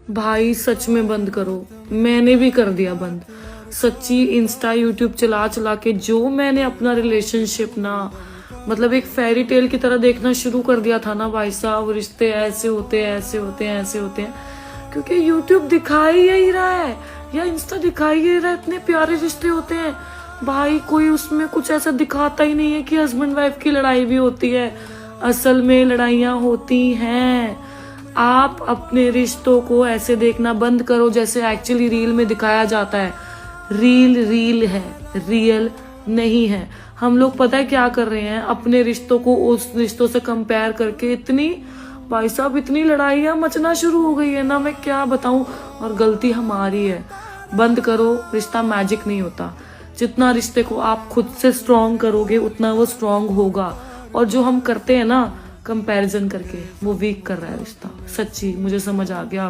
भाई सच में बंद करो, मैंने भी कर दिया बंद। सच्ची इंस्टा यूट्यूब चला चला के जो मैंने अपना रिलेशनशिप ना मतलब एक फेरी टेल की तरह देखना शुरू कर दिया था ना भाई साहब, रिश्ते ऐसे होते हैं ऐसे होते हैं ऐसे होते हैं, क्योंकि यूट्यूब दिखाई यही रहा है या इंस्टा दिखाई यही रहा है, इतने प्यारे रिश्ते होते हैं भाई। कोई उसमें कुछ ऐसा दिखाता ही नहीं है कि हस्बैंड वाइफ की लड़ाई भी होती है। असल में लड़ाइयां होती हैं। आप अपने रिश्तों को ऐसे देखना बंद करो जैसे एक्चुअली रील में दिखाया जाता है। रील रील है, रियल नहीं है। हम लोग पता है क्या कर रहे हैं, अपने रिश्तों को उस रिश्तों से कंपेयर करके इतनी भाई साहब इतनी लड़ाइयां मचना शुरू हो गई है ना, मैं क्या बताऊं। और गलती हमारी है। बंद करो, रिश्ता मैजिक नहीं होता। जितना रिश्ते को आप खुद से स्ट्रॉन्ग करोगे उतना वो स्ट्रॉन्ग होगा। और जो हम करते हैं ना कंपैरिजन करके, वो वीक कर रहा है रिश्ता। सच्ची मुझे समझ आ गया।